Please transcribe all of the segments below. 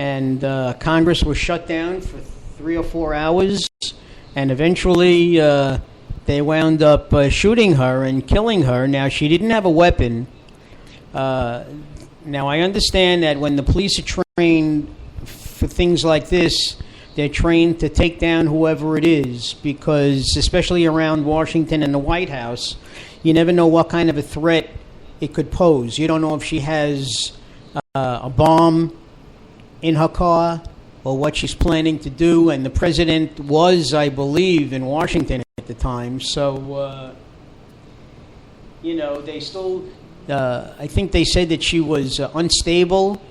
and Congress was shut down for 3 or 4 hours, and eventually they wound up shooting her and killing her. Now, she didn't have a weapon. Now, I understand that when the police are trained for things like this, they're trained to take down whoever it is, because especially around Washington and the White House, you never know what kind of a threat it could pose. You don't know if she has a bomb in her car or what she's planning to do. And the president was, I believe, in Washington at the time. So, they still... I think they said that she was unstable.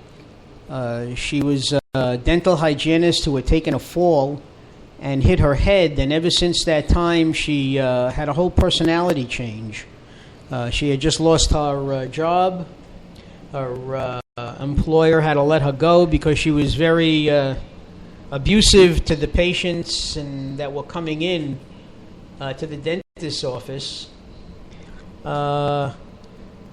She was a dental hygienist who had taken a fall and hit her head, and ever since that time she had a whole personality change. She had just lost her job. Her employer had to let her go because she was very abusive to the patients and that were coming in to the dentist's office.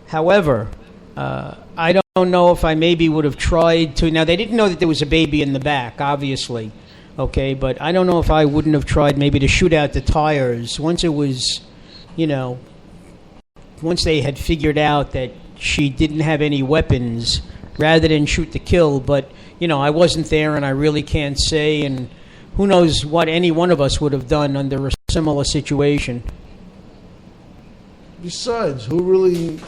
However, I don't know if I maybe would have tried to... Now, they didn't know that there was a baby in the back, obviously, okay? But I don't know if I wouldn't have tried maybe to shoot out the tires once it was, once they had figured out that she didn't have any weapons, rather than shoot to kill. But, I wasn't there, and I really can't say, and who knows what any one of us would have done under a similar situation. Besides, who really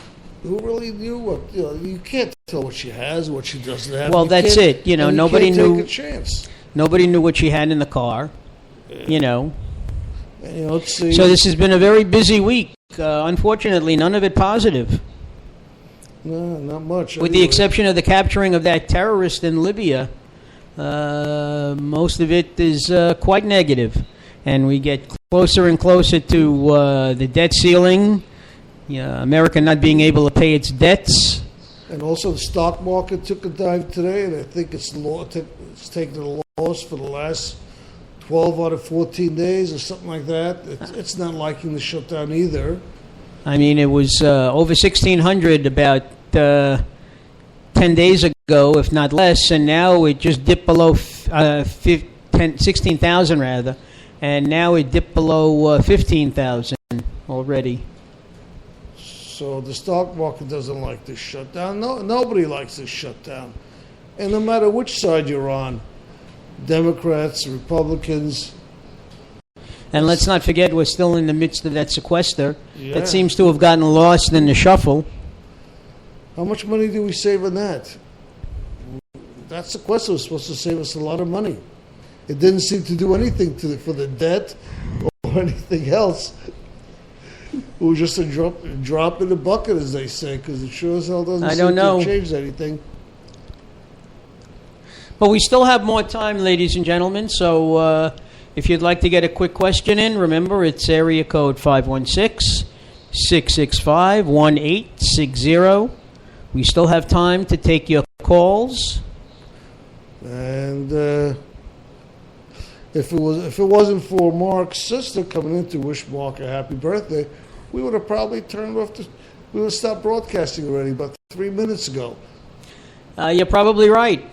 knew what? You can't tell what she has, what she doesn't have. Well, that's it. Nobody knew. Take a chance. Nobody knew what she had in the car. Let's see. So this has been a very busy week. Unfortunately, none of it positive. No, not much. With the exception of the capturing of that terrorist in Libya, most of it is quite negative, and we get closer and closer to the debt ceiling. America not being able to pay its debts. And also the stock market took a dive today, and I think it's taken a loss for the last 12 out of 14 days or something like that. It's not liking the shutdown either. I mean, it was over 1,600 about 10 days ago, if not less, and now it just dipped below 16,000 rather, and now it dipped below 15,000 already. So the stock market doesn't like this shutdown. Nobody likes this shutdown. And no matter which side you're on, Democrats, Republicans. And let's not forget we're still in the midst of that sequester. Yeah. That seems to have gotten lost in the shuffle. How much money do we save on that? That sequester was supposed to save us a lot of money. It didn't seem to do anything for the debt or anything else. It was just a drop in the bucket, as they say, because it sure as hell doesn't seem to have changed anything. But we still have more time, ladies and gentlemen, so if you'd like to get a quick question in, remember it's area code 516-665-1860. We still have time to take your calls. And if it wasn't for Marc's sister coming in to wish Marc a happy birthday, we would have probably we would have stopped broadcasting already about 3 minutes ago. You're probably right.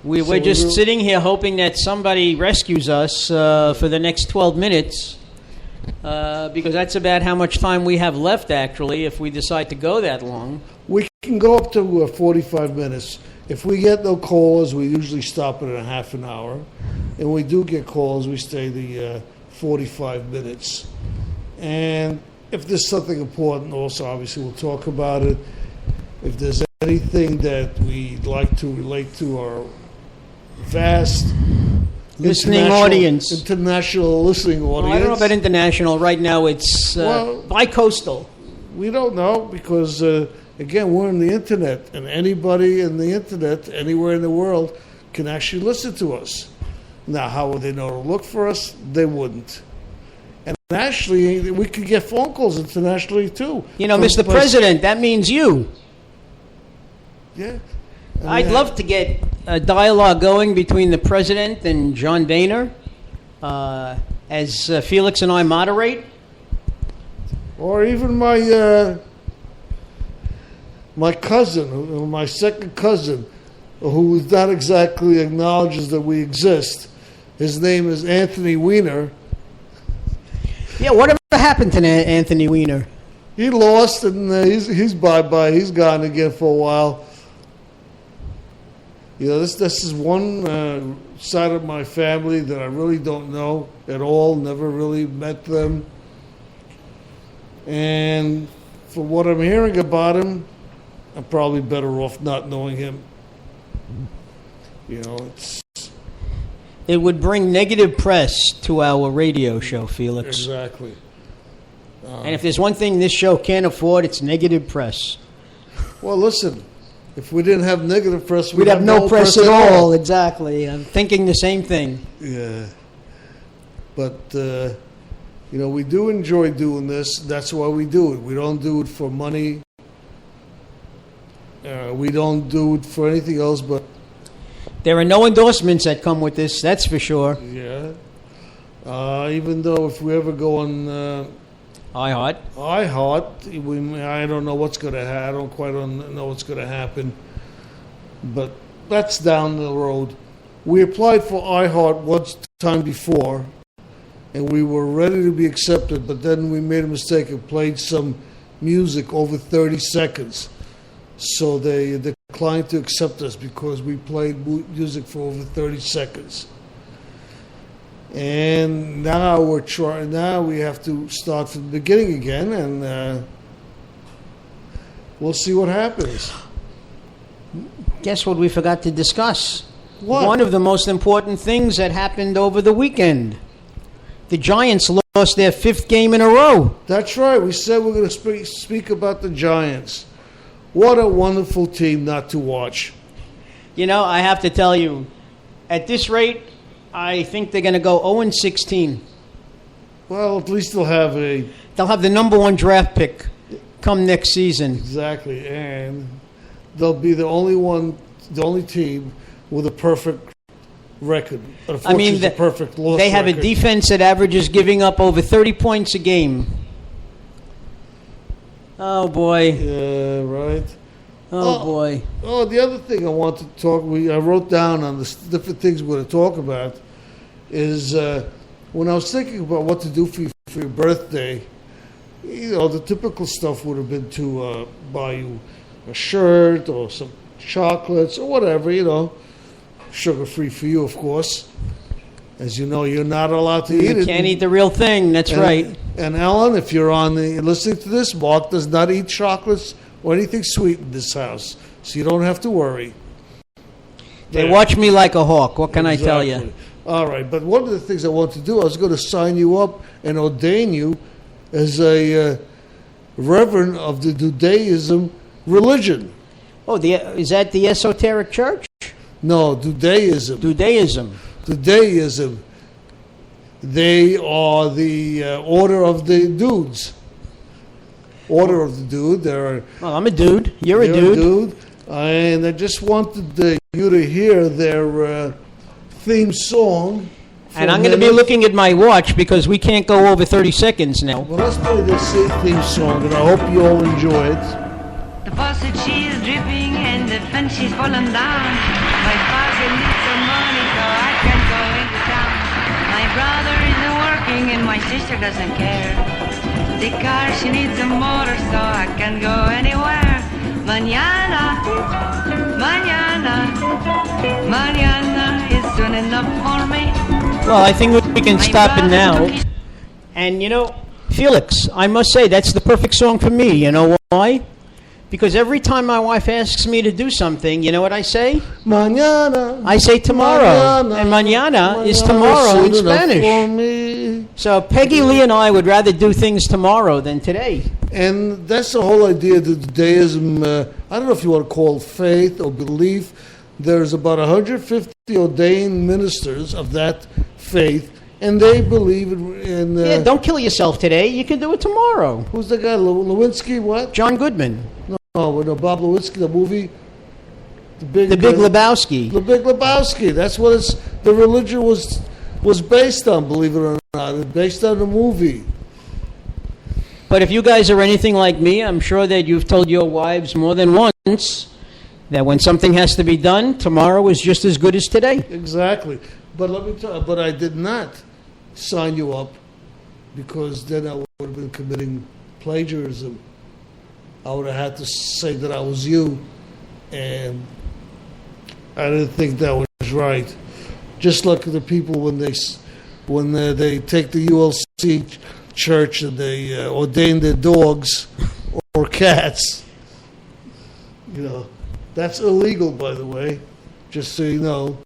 We're just sitting here hoping that somebody rescues us for the next 12 minutes, because that's about how much time we have left, actually, if we decide to go that long. We can go up to 45 minutes. If we get no calls, we usually stop it in a half an hour. And when we do get calls, we stay the 45 minutes. And if there's something important, also, obviously, we'll talk about it. If there's anything that we'd like to relate to our vast international listening audience. Well, I don't know about international. Right now, it's bi-coastal. We don't know because, again, we're on the Internet, and anybody in the Internet, anywhere in the world, can actually listen to us. Now, how would they know to look for us? They wouldn't. And actually, we could get phone calls internationally, too. Mr. President, that means you. Yeah. I'd love to get a dialogue going between the President and John Boehner as Felix and I moderate. Or even my cousin, my second cousin, who not exactly acknowledges that we exist. His name is Anthony Weiner. Yeah, whatever happened to Anthony Weiner? He lost, and he's bye-bye. He's gone again for a while. This is one side of my family that I really don't know at all. Never really met them. And from what I'm hearing about him, I'm probably better off not knowing him. It would bring negative press to our radio show, Felix. Exactly. And if there's one thing this show can't afford, it's negative press. Well, listen, if we didn't have negative press, we'd have no press at all. Exactly. I'm thinking the same thing. Yeah. But, we do enjoy doing this. That's why we do it. We don't do it for money. We don't do it for anything else but... There are no endorsements that come with this, that's for sure. Yeah. Even though if we ever go on iHeart, I don't know what's going to happen. I don't quite know what's going to happen. But that's down the road. We applied for iHeart once time before, and we were ready to be accepted, but then we made a mistake and played some music over 30 seconds. So they declined to accept us because we played music for over 30 seconds. And now we're trying. Now we have to start from the beginning again, and we'll see what happens. Guess what we forgot to discuss? What? One of the most important things that happened over the weekend. The Giants lost their 5th game in a row. That's right. We said we're going to speak about the Giants. What a wonderful team not to watch. I have to tell you, at this rate, I think they're going to go 0-16. Well, at least they'll have the number 1 draft pick come next season. Exactly, and they'll be the only team with a perfect record. The perfect loss. They have record. A defense that averages giving up over 30 points a game. Oh, boy. Yeah, right. Oh, boy. Oh, the other thing I want to talk, I wrote down on the different things we're going to talk about, is when I was thinking about what to do for your birthday, the typical stuff would have been to buy you a shirt or some chocolates or whatever, sugar-free for you, of course. As you know, you're not allowed to eat it. You can't eat the real thing. That's right. And Ellen, if you're listening to this, Marc does not eat chocolates or anything sweet in this house, so you don't have to worry. They watch me like a hawk. What can I tell you? All right, but one of the things I want to do, I was going to sign you up and ordain you as a reverend of the Judaism religion. Oh, is that the esoteric church? No, Judaism. Judaism. They are the order of the dudes. Order of the dude. Well, I'm a dude. You're a dude. And I just wanted you to hear their theme song. And I'm going to be looking at my watch because we can't go over 30 seconds now. Well, let's play this theme song, and I hope you all enjoy it. The faucet, she is dripping, and the fence, she's fallen down. My father needs some money, so I can't go into town. My brother isn't working, and my sister doesn't care. The car, she needs a motor, so I can't go anywhere. Mañana, mañana, mañana is soon enough for me. Well, I think we can stop it now. And, Felix, I must say, that's the perfect song for me. You know why? Because every time my wife asks me to do something, you know what I say? Mañana. I say tomorrow. Mañana. And mañana is tomorrow in Spanish. So Peggy Lee and I would rather do things tomorrow than today. And that's the whole idea of Judaism. I don't know if you want to call it faith or belief. There's about 150 ordained ministers of that faith, and they believe in... yeah, don't kill yourself today. You can do it tomorrow. Who's the guy? Lewinsky, what? John Goodman. No, Bob Lewinsky, the movie... The Big Lebowski. The Big Lebowski. That's what the religion was based on, believe it or not. It's based on the movie. But if you guys are anything like me, I'm sure that you've told your wives more than once that when something has to be done, tomorrow is just as good as today. Exactly. But let me tell you, but I did not sign you up because then I would have been committing plagiarism. I would have had to say that I was you, and I didn't think that was right. Just like the people when they take the ULC church and they ordain their dogs or cats. You know, that's illegal, by the way, just so you know.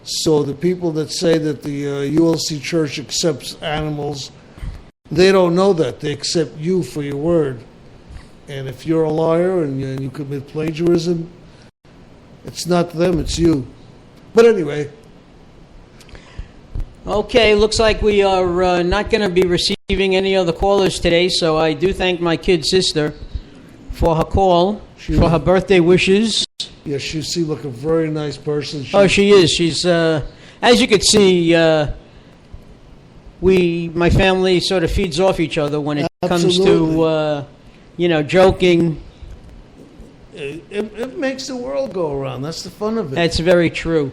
So the people that say that the ULC church accepts animals, they don't know that. They accept you for your word. And if you're a liar and you commit plagiarism, it's not them, it's you. But anyway. Okay, looks like we are not going to be receiving any other callers today, so I do thank my kid sister for her call, for her birthday wishes. Yeah, she seemed like a very nice person. She is. She's, as you could see, my family sort of feeds off each other when it comes to, joking. It makes the world go around. That's the fun of it. That's very true.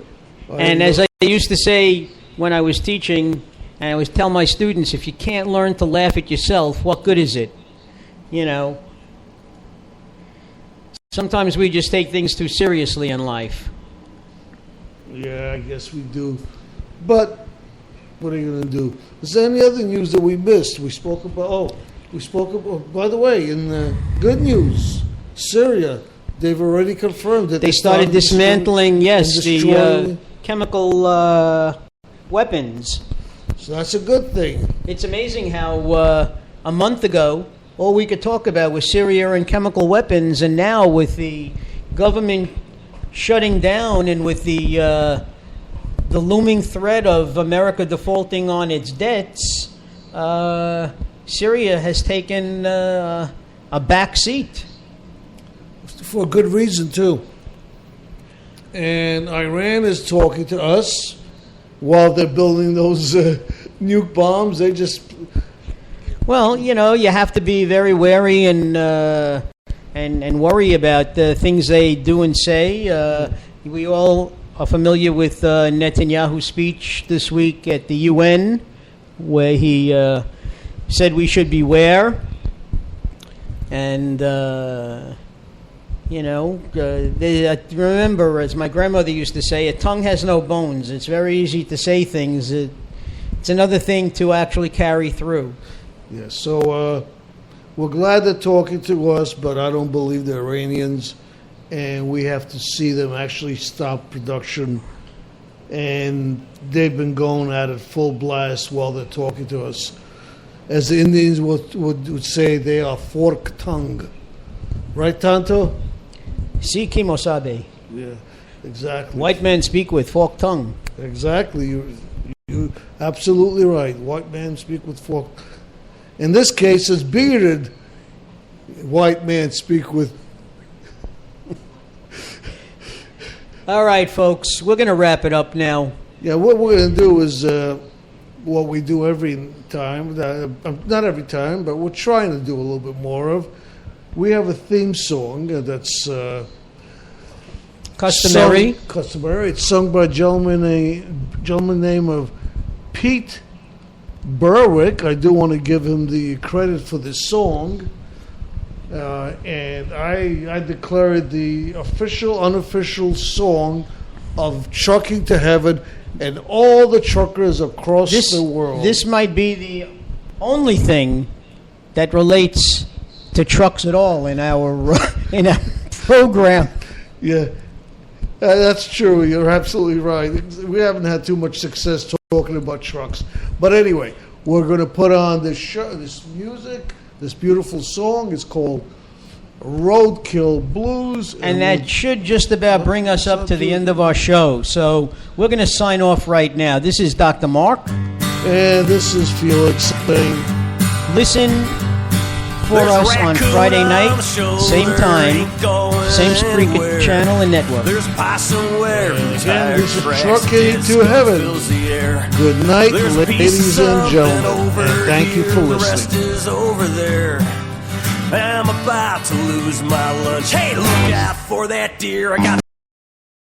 And as I used to say when I was teaching, and I always tell my students, if you can't learn to laugh at yourself, what good is it? You know. Sometimes we just take things too seriously in life. Yeah, I guess we do. But what are you going to do? Is there any other news that we missed? We spoke about, by the way, in good news, Syria, they've already confirmed that they started dismantling, the chemical weapons. So that's a good thing. It's amazing how a month ago, all we could talk about was Syria and chemical weapons, and now with the government shutting down and with the looming threat of America defaulting on its debts, Syria has taken a back seat. For good reason, too. And Iran is talking to us while they're building those nuke bombs. They just... Well, you have to be very wary and worry about the things they do and say. We all are familiar with Netanyahu's speech this week at the UN, where he said we should beware. And, remember, as my grandmother used to say, a tongue has no bones. It's very easy to say things. It's another thing to actually carry through. Yeah, so we're glad they're talking to us, but I don't believe they're Iranians, and we have to see them actually stop production. And they've been going at it full blast while they're talking to us. As the Indians would say, they are fork-tongued. Right, Tanto? Si kimosabe. Yeah, exactly. White men speak with forked tongue. Exactly. You're absolutely right. White men speak with fork. In this case, as bearded white men speak with. All right, folks, we're going to wrap it up now. Yeah, what we're going to do is what we do every time. Not every time, but we're trying to do a little bit more of. We have a theme song that's customary. It's sung by a gentleman named of Pete Berwick. I do want to give him the credit for this song. And I declare it the official, unofficial song of Trucking to Heaven and all the truckers across the world. This might be the only thing that relates to trucks at all in our program. Yeah, that's true. You're absolutely right. We haven't had too much success talking about trucks. But anyway, we're going to put on this music, this beautiful song. It's called Roadkill Blues. And that should just about bring us up to the end of our show. So we're going to sign off right now. This is Dr. Marc. And this is Felix saying, listen for us on Friday night, same time, same Spreaker channel and network. There's somewhere. Again, this is Trucking to Heaven. Good night, ladies and gentlemen, and thank you for listening. I'm about to lose my lunch. Hey, look out for that deer. I got